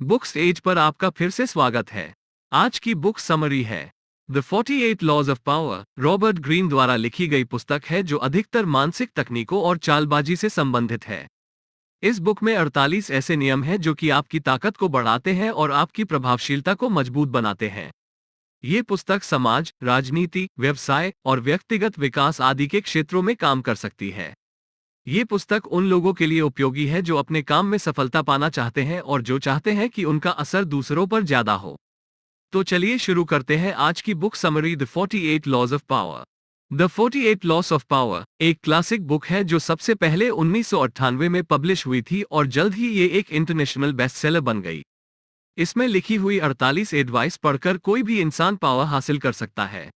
Books as per आपका फिर से स्वागत है। आज की बुक समरी है the 48 laws of power. Robert Greene द्वारा लिखी गई पुस्तक है जो अधिकतर मानसिक तकनीकों और चालबाजी से संबंधित है। इस बुक में 48 ऐसे नियम हैं जो कि आपकी ताकत को बढ़ाते हैं और आपकी प्रभावशीलता को मजबूत बनाते हैं। ये पुस्तक समाज, राजनीति, व्यवसाय और व्यक्तिगत विकास आदि के क्षेत्रों में काम कर सकती है। ये पुस्तक उन लोगों के लिए उपयोगी है जो अपने काम में सफलता पाना चाहते हैं और जो चाहते हैं कि उनका असर दूसरों पर ज्यादा हो। तो चलिए शुरू करते हैं आज की book summary the 48 laws of power. The 48 laws of power एक क्लासिक बुक है जो सबसे पहले 1998 में पब्लिश हुई थी और जल्द ही ये एक इंटरनेशनल बेस्टसेलर बन गई। इसमें लिखी हुई 48 एडवाइस पढ़कर कोई भी इंसान पावर हासिल कर सकता है।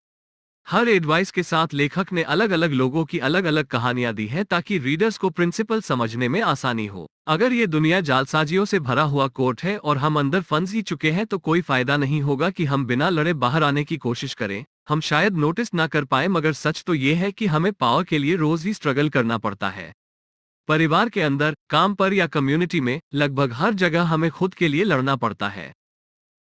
हर एडवाइस के साथ लेखक ने अलग अलग लोगों की अलग अलग कहानियां दी हैं ताकि रीडर्स को प्रिंसिपल समझने में आसानी हो। अगर ये दुनिया जालसाजियों से भरा हुआ कोर्ट है और हम अंदर फंस ही चुके हैं तो कोई फायदा नहीं होगा कि हम बिना लड़े बाहर आने की कोशिश करें। हम शायद नोटिस ना कर पाए मगर सच तो ये है कि हमें पावर के लिए रोज ही स्ट्रगल करना पड़ता है। परिवार के अंदर, काम पर या कम्युनिटी में, लगभग हर जगह हमें खुद के लिए लड़ना पड़ता है।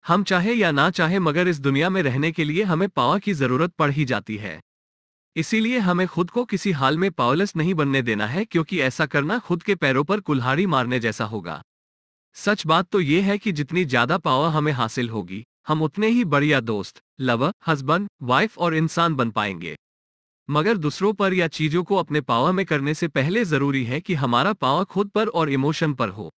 हम चाहे या ना चाहे मगर इस दुनिया में रहने के लिए हमें पावर की जरूरत पड़ ही जाती है। इसीलिए हमें खुद को किसी हाल में पावरलेस नहीं बनने देना है क्योंकि ऐसा करना खुद के पैरों पर कुल्हाड़ी मारने जैसा होगा। सच बात तो ये है कि जितनी ज्यादा पावर हमें हासिल होगी, हम उतने ही बढ़िया दोस्त, लवर, हस्बैंड, वाइफ और इंसान बन पाएंगे। मगर दूसरों पर या चीजों को अपने पावर में करने से पहले जरूरी है कि हमारा पावर खुद पर और इमोशन पर हो।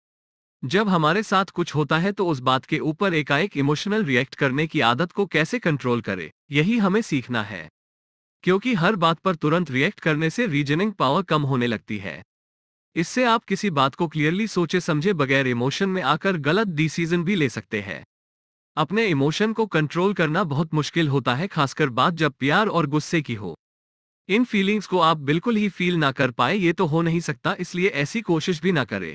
जब हमारे साथ कुछ होता है तो उस बात के ऊपर एकाएक इमोशनल रिएक्ट करने की आदत को कैसे कंट्रोल करें, यही हमें सीखना है। क्योंकि हर बात पर तुरंत रिएक्ट करने से रीजनिंग पावर कम होने लगती है। इससे आप किसी बात को क्लियरली सोचे समझे बगैर इमोशन में आकर गलत डिसीजन भी ले सकते हैं। अपने इमोशन को कंट्रोल करना बहुत मुश्किल होता है, खासकर बात जब प्यार और गुस्से की हो। इन फीलिंग्स को आप बिल्कुल ही फील ना कर पाए ये तो हो नहीं सकता, इसलिए ऐसी कोशिश भी ना करें।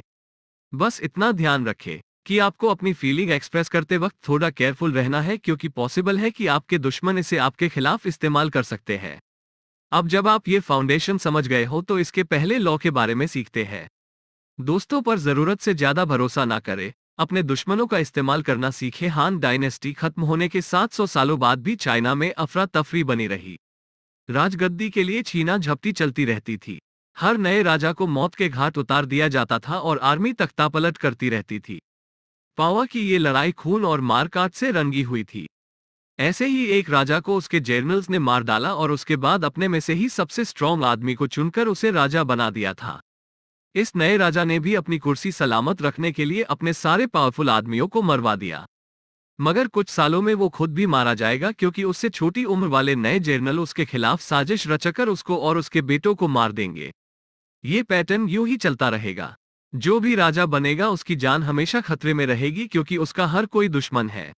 बस इतना ध्यान रखें कि आपको अपनी फीलिंग एक्सप्रेस करते वक्त थोड़ा केयरफुल रहना है क्योंकि पॉसिबल है कि आपके दुश्मन इसे आपके खिलाफ इस्तेमाल कर सकते हैं। अब जब आप ये फाउंडेशन समझ गए हो तो इसके पहले लॉ के बारे में सीखते हैं। दोस्तों पर जरूरत से ज्यादा भरोसा ना करें। अपने दुश्मनों का इस्तेमाल करना सीखे। हान डायनेस्टी खत्म होने के 700 सालों बाद भी चाइना में अफरा तफरी बनी रही। राजगद्दी के लिए छीना झपटी चलती रहती थी। हर नए राजा को मौत के घाट उतार दिया जाता था और आर्मी तख्तापलट करती रहती थी। पावर की ये लड़ाई खून और मारकाट से रंगी हुई थी। ऐसे ही एक राजा को उसके जनरल्स ने मार डाला और उसके बाद अपने में से ही सबसे स्ट्रॉन्ग आदमी को चुनकर उसे राजा बना दिया था। इस नए राजा ने भी अपनी कुर्सी सलामत रखने के लिए अपने सारे पावरफुल आदमियों को मरवा दिया। मगर कुछ सालों में वो खुद भी मारा जाएगा क्योंकि उससे छोटी उम्र वाले नए जनरल उसके खिलाफ साजिश रचकर उसको और उसके बेटों को मार देंगे। ये पैटर्न यूं ही चलता रहेगा। जो भी राजा बनेगा उसकी जान हमेशा खतरे में रहेगी क्योंकि उसका हर कोई दुश्मन है।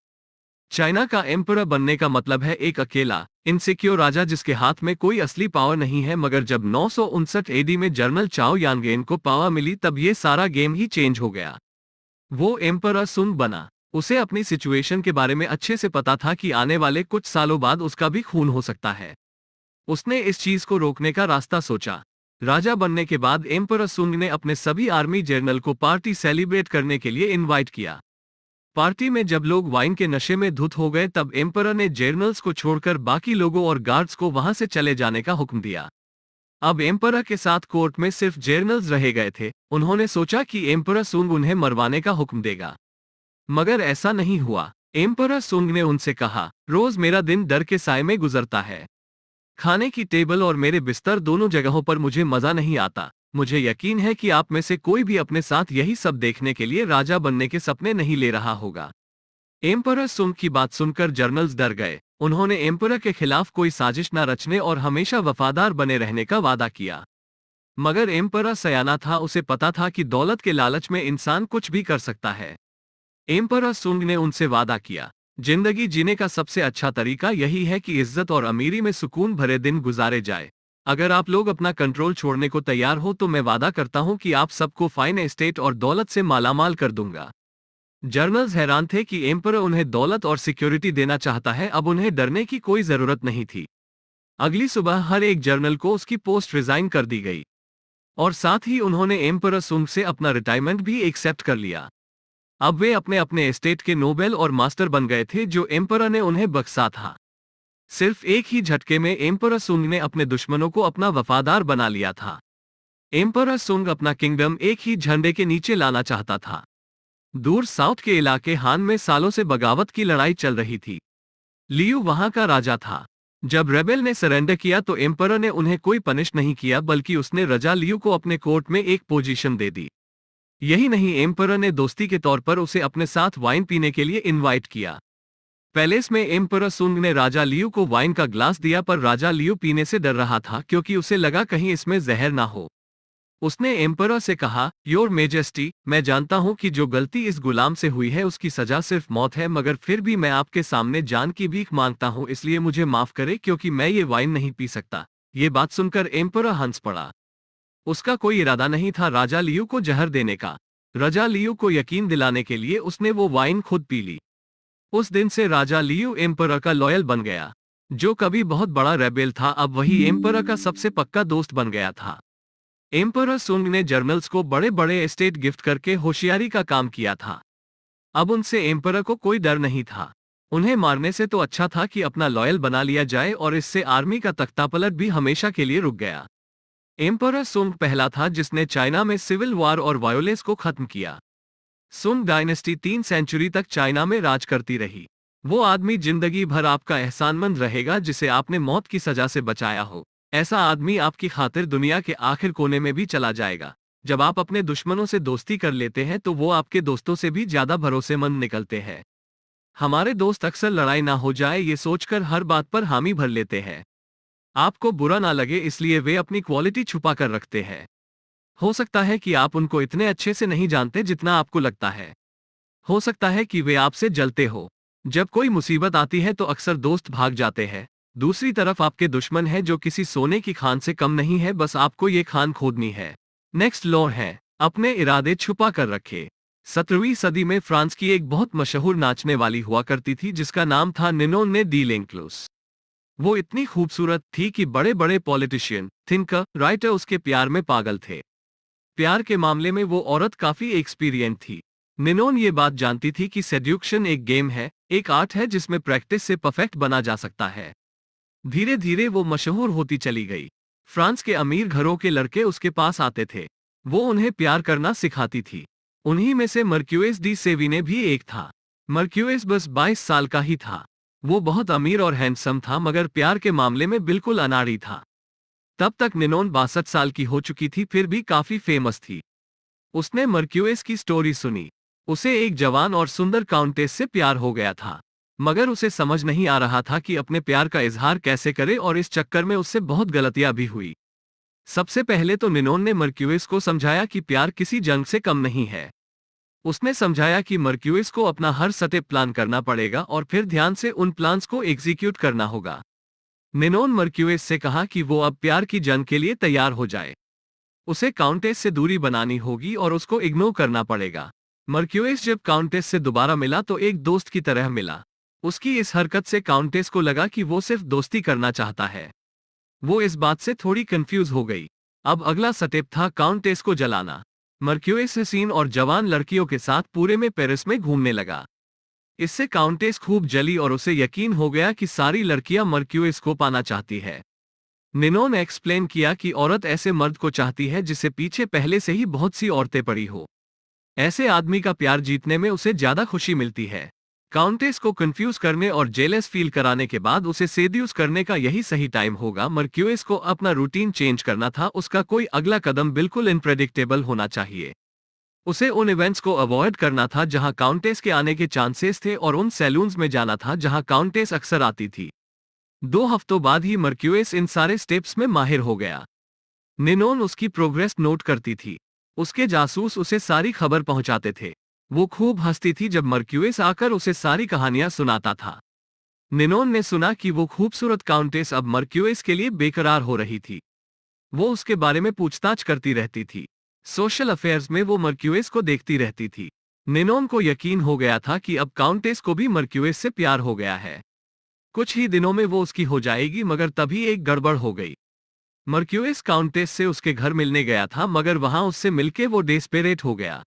चाइना का एम्परर बनने का मतलब है एक अकेला, इनसिक्योर राजा जिसके हाथ में कोई असली पावर नहीं है। मगर जब 959 एडी में जनरल चाओ यानगेन को पावर मिली तब ये सारा गेम ही चेंज हो गया। वो एम्परर सुन बना। उसे अपनी सिचुएशन के बारे में अच्छे से पता था कि आने वाले कुछ सालों बाद उसका भी खून हो सकता है। उसने इस चीज को रोकने का रास्ता सोचा। राजा बनने के बाद एम्परर सुंग ने अपने सभी आर्मी जनरल को पार्टी सेलिब्रेट करने के लिए इनवाइट किया। पार्टी में जब लोग वाइन के नशे में धुत हो गए तब एम्परर ने जनरल्स को छोड़कर बाकी लोगों और गार्ड्स को वहां से चले जाने का हुक्म दिया। अब एम्परर के साथ कोर्ट में सिर्फ जनरल्स रह गए थे। उन्होंने सोचा कि एम्परर सुंग उन्हें मरवाने का हुक्म देगा, मगर ऐसा नहीं हुआ। एम्परर सुंग ने उनसे कहा, रोज मेरा दिन डर के साए में गुजरता है। खाने की टेबल और मेरे बिस्तर दोनों जगहों पर मुझे मजा नहीं आता। मुझे यकीन है कि आप में से कोई भी अपने साथ यही सब देखने के लिए राजा बनने के सपने नहीं ले रहा होगा। एम्परर सुंग की बात सुनकर जनरल्स डर गए। उन्होंने एम्परर के खिलाफ कोई साजिश न रचने और हमेशा वफादार बने रहने का वादा किया। मगर एम्परर सयाना था, उसे पता था कि दौलत के लालच में इंसान कुछ भी कर सकता है। एम्परर सुंग ने उनसे वादा किया, जिंदगी जीने का सबसे अच्छा तरीका यही है कि इज्जत और अमीरी में सुकून भरे दिन गुजारे जाए। अगर आप लोग अपना कंट्रोल छोड़ने को तैयार हो तो मैं वादा करता हूं कि आप सबको फाइन एस्टेट और दौलत से मालामाल कर दूंगा। जनरल्स हैरान थे कि एम्परर उन्हें दौलत और सिक्योरिटी देना चाहता है। अब उन्हें डरने की कोई जरूरत नहीं थी। अगली सुबह हर एक जनरल को उसकी पोस्ट रिजाइन कर दी गई और साथ ही उन्होंने एम्परर सुंग से अपना रिटायरमेंट भी एक्सेप्ट कर लिया। अब वे अपने अपने एस्टेट के नोबेल और मास्टर बन गए थे जो एम्परर ने उन्हें बख्शा था। सिर्फ एक ही झटके में एम्परर सुंग ने अपने दुश्मनों को अपना वफादार बना लिया था। एम्परर सुंग अपना किंगडम एक ही झंडे के नीचे लाना चाहता था। दूर साउथ के इलाके हान में सालों से बगावत की लड़ाई चल रही थी। लियू वहां का राजा था। जब रेबेल ने सरेंडर किया तो एम्परर ने उन्हें कोई पनिश नहीं किया, बल्कि उसने रजा लियू को अपने कोर्ट में एक पोजीशन दे दी। यही नहीं, एम्परर ने दोस्ती के तौर पर उसे अपने साथ वाइन पीने के लिए इनवाइट किया। पैलेस में एम्परर सुंग ने राजा लियू को वाइन का ग्लास दिया, पर राजा लियू पीने से डर रहा था क्योंकि उसे लगा कहीं इसमें जहर ना हो। उसने एम्परर से कहा, योर मेजेस्टी, मैं जानता हूं कि जो गलती इस गुलाम से हुई है उसकी सजा सिर्फ मौत है, मगर फिर भी मैं आपके सामने जान की भीख मांगता हूं, इसलिए मुझे माफ करे क्योंकि मैं ये वाइन नहीं पी सकता। ये बात सुनकर एम्परर हंस पड़ा। उसका कोई इरादा नहीं था राजा लियू को जहर देने का। राजा लियू को यकीन दिलाने के लिए उसने वो वाइन खुद पी ली। उस दिन से राजा लियू एम्परर का लॉयल बन गया। जो कभी बहुत बड़ा रेबेल था, अब वही एम्परर का सबसे पक्का दोस्त बन गया था। एम्परर सुंग ने जर्नल्स को बड़े बड़े एस्टेट गिफ्ट करके होशियारी का काम किया था। अब उनसे एम्परर को कोई डर नहीं था। उन्हें मारने से तो अच्छा था कि अपना लॉयल बना लिया जाए, और इससे आर्मी का तख्तापलट भी हमेशा के लिए रुक गया। एम्परर सुंग पहला था जिसने चाइना में सिविल वॉर और वायोलेंस को खत्म किया। सुंग डायनेस्टी 3 सेंचुरी तक चाइना में राज करती रही। वो आदमी जिंदगी भर आपका एहसानमंद रहेगा जिसे आपने मौत की सजा से बचाया हो। ऐसा आदमी आपकी खातिर दुनिया के आखिर कोने में भी चला जाएगा। जब आप अपने दुश्मनों से दोस्ती कर लेते हैं तो वो आपके दोस्तों से भी ज्यादा भरोसेमंद निकलते हैं। हमारे दोस्त अक्सर लड़ाई ना हो जाए ये सोचकर हर बात पर हामी भर लेते हैं। आपको बुरा ना लगे इसलिए वे अपनी क्वालिटी छुपा कर रखते हैं। हो सकता है कि आप उनको इतने अच्छे से नहीं जानते जितना आपको लगता है। हो सकता है कि वे आपसे जलते हो। जब कोई मुसीबत आती है तो अक्सर दोस्त भाग जाते हैं। दूसरी तरफ आपके दुश्मन है जो किसी सोने की खान से कम नहीं है, बस आपको ये खान खोदनी है। नेक्स्ट लॉ है, अपने इरादे छुपा कर रखे। 17वीं सदी में फ्रांस की एक बहुत मशहूर नाचने वाली हुआ करती थी जिसका नाम था निनोन डी लेंक्लूस। वो इतनी खूबसूरत थी कि बड़े बड़े पॉलिटिशियन, थिंकर, राइटर उसके प्यार में पागल थे। प्यार के मामले में वो औरत काफी एक्सपीरियंस थी। निनोन ये बात जानती थी कि सेड्यूक्शन एक गेम है, एक आर्ट है जिसमें प्रैक्टिस से परफेक्ट बना जा सकता है। धीरे धीरे वो मशहूर होती चली गई। फ्रांस के अमीर घरों के लड़के उसके पास आते थे। वो उन्हें प्यार करना सिखाती थी। उन्हीं में से मर्क्यूएस डी सेविने भी एक था। मर्क्यूएस बस 22 साल का ही था। वो बहुत अमीर और हैंडसम था, मगर प्यार के मामले में बिल्कुल अनाड़ी था। तब तक निनोन 62 साल की हो चुकी थी, फिर भी काफी फेमस थी। उसने मर्क्यूएस की स्टोरी सुनी। उसे एक जवान और सुंदर काउंटेस से प्यार हो गया था, मगर उसे समझ नहीं आ रहा था कि अपने प्यार का इजहार कैसे करे, और इस चक्कर में उससे बहुत गलतियां भी हुई। सबसे पहले तो निनोन ने मर्क्यूएस को समझाया कि प्यार किसी जंग से कम नहीं है। उसने समझाया कि मर्क्यूएस को अपना हर स्टेप प्लान करना पड़ेगा और फिर ध्यान से उन प्लान्स को एग्जीक्यूट करना होगा। निनोन मर्क्यूएस से कहा कि वो अब प्यार की जंग के लिए तैयार हो जाए। उसे काउंटेस से दूरी बनानी होगी और उसको इग्नोर करना पड़ेगा। मर्क्यूएस जब काउंटेस से दोबारा मिला तो एक दोस्त की तरह मिला। उसकी इस हरकत से काउंटेस को लगा कि वो सिर्फ दोस्ती करना चाहता है। वो इस बात से थोड़ी कंफ्यूज हो गई। अब अगला स्टेप था काउंटेस को जलाना। मर्क्यूएस हसीन और जवान लड़कियों के साथ पूरे में पेरिस में घूमने लगा। इससे काउंटेस खूब जली और उसे यकीन हो गया कि सारी लड़कियां मर्क्यूएस को पाना चाहती है। निनोन ने एक्सप्लेन किया कि औरत ऐसे मर्द को चाहती है जिसे पीछे पहले से ही बहुत सी औरतें पड़ी हो। ऐसे आदमी का प्यार जीतने में उसे ज्यादा खुशी मिलती है। काउंटेस को कंफ्यूज करने और जेलस फील कराने के बाद उसे सेड्यूस करने का यही सही टाइम होगा। मर्क्यूएस को अपना रूटीन चेंज करना था। उसका कोई अगला कदम बिल्कुल इनप्रेडिक्टेबल होना चाहिए। उसे उन इवेंट्स को अवॉइड करना था जहां काउंटेस के आने के चांसेस थे, और उन सैलून्स में जाना था जहां काउंटेस अक्सर आती थी। 2 हफ्तों बाद ही मर्क्यूएस इन सारे स्टेप्स में माहिर हो गया। निनोन उसकी प्रोग्रेस नोट करती थी। उसके जासूस उसे सारी खबर पहुंचाते थे। वो खूब हंसती थी जब मर्क्यूएस आकर उसे सारी कहानियां सुनाता था। निनोन ने सुना कि वो खूबसूरत काउंटेस अब मर्क्यूएस के लिए बेकरार हो रही थी। वो उसके बारे में पूछताछ करती रहती थी। सोशल अफेयर्स में वो मर्क्यूएस को देखती रहती थी। निनोन को यकीन हो गया था कि अब काउंटेस को भी मर्क्यूएस से प्यार हो गया है। कुछ ही दिनों में वो उसकी हो जाएगी, मगर तभी एक गड़बड़ हो गई। मर्क्यूएस काउंटेस से उसके घर मिलने गया था, मगर वहां उससे मिलके वो डेस्पेरेट हो गया।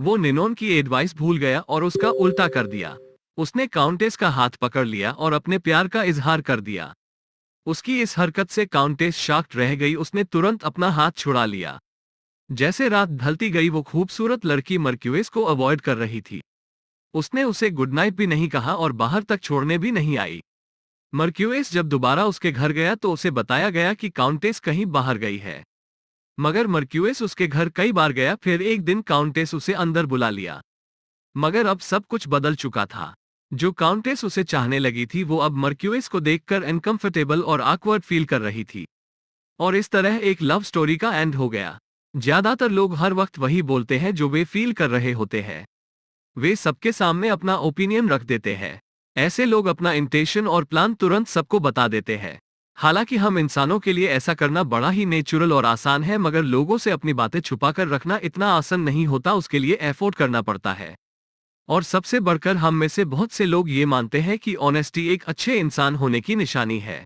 वो निनोन की एडवाइस भूल गया और उसका उल्टा कर दिया। उसने काउंटेस का हाथ पकड़ लिया और अपने प्यार का इजहार कर दिया। उसकी इस हरकत से काउंटेस शॉक्ड रह गई। उसने तुरंत अपना हाथ छुड़ा लिया। जैसे रात ढलती गई वो खूबसूरत लड़की मर्क्यूएस को अवॉइड कर रही थी। उसने उसे गुड नाइट भी नहीं कहा और बाहर तक छोड़ने भी नहीं आई। मर्क्यूएस जब दोबारा उसके घर गया तो उसे बताया गया कि काउंटेस कहीं बाहर गई है। मगर मर्क्यूएस उसके घर कई बार गया। फिर एक दिन काउंटेस उसे अंदर बुला लिया। मगर अब सब कुछ बदल चुका था। जो काउंटेस उसे चाहने लगी थी वो अब मर्क्यूएस को देखकर अनकंफर्टेबल और ऑकवर्ड फील कर रही थी। और इस तरह एक लव स्टोरी का एंड हो गया। ज्यादातर लोग हर वक्त वही बोलते हैं जो वे फील कर रहे होते हैं। वे सबके सामने अपना ओपिनियन रख देते हैं। ऐसे लोग अपना इंटेंशन और प्लान तुरंत सबको बता देते हैं। हालांकि हम इंसानों के लिए ऐसा करना बड़ा ही नेचुरल और आसान है, मगर लोगों से अपनी बातें छुपाकर रखना इतना आसान नहीं होता। उसके लिए एफर्ट करना पड़ता है। और सबसे बढ़कर हम में से बहुत से लोग ये मानते हैं कि ऑनेस्टी एक अच्छे इंसान होने की निशानी है।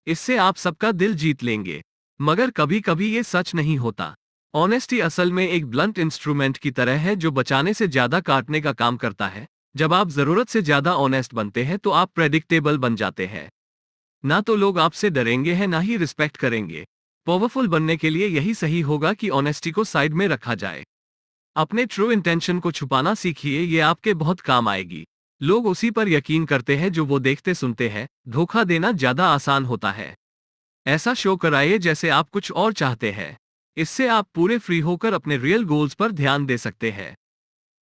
इससे आप सबका दिल जीत लेंगे। मगर कभी कभी ये सच नहीं होता। ऑनेस्टी असल में एक ब्लंट इंस्ट्रूमेंट की तरह है जो बचाने से ज्यादा काटने का काम करता है। जब आप जरूरत से ज्यादा ऑनेस्ट बनते हैं तो आप प्रेडिक्टेबल बन जाते हैं। ना तो लोग आपसे डरेंगे हैं, ना ही रिस्पेक्ट करेंगे। पावरफुल बनने के लिए यही सही होगा कि ऑनेस्टी को साइड में रखा जाए। अपने ट्रू इंटेंशन को छुपाना सीखिए, ये आपके बहुत काम आएगी। लोग उसी पर यकीन करते हैं जो वो देखते सुनते हैं। धोखा देना ज्यादा आसान होता है। ऐसा शो कराइए जैसे आप कुछ और चाहते हैं। इससे आप पूरे फ्री होकर अपने रियल गोल्स पर ध्यान दे सकते हैं।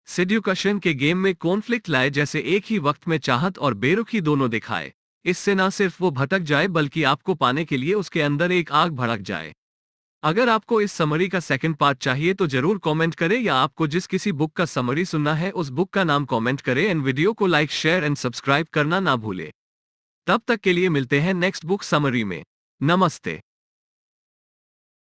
सेड्यूकेशन के गेम में कॉन्फ्लिक्ट लाए, जैसे एक ही वक्त में चाहत और बेरुखी दोनों दिखाए। इससे ना सिर्फ वो भटक जाए बल्कि आपको पाने के लिए उसके अंदर एक आग भड़क जाए। अगर आपको इस समरी का सेकंड पार्ट चाहिए तो जरूर कमेंट करें, या आपको जिस किसी बुक का समरी सुनना है उस बुक का नाम कमेंट करें। एंड वीडियो को लाइक, शेयर एंड सब्सक्राइब करना ना भूले। तब तक के लिए मिलते हैं नेक्स्ट बुक समरी में। नमस्ते।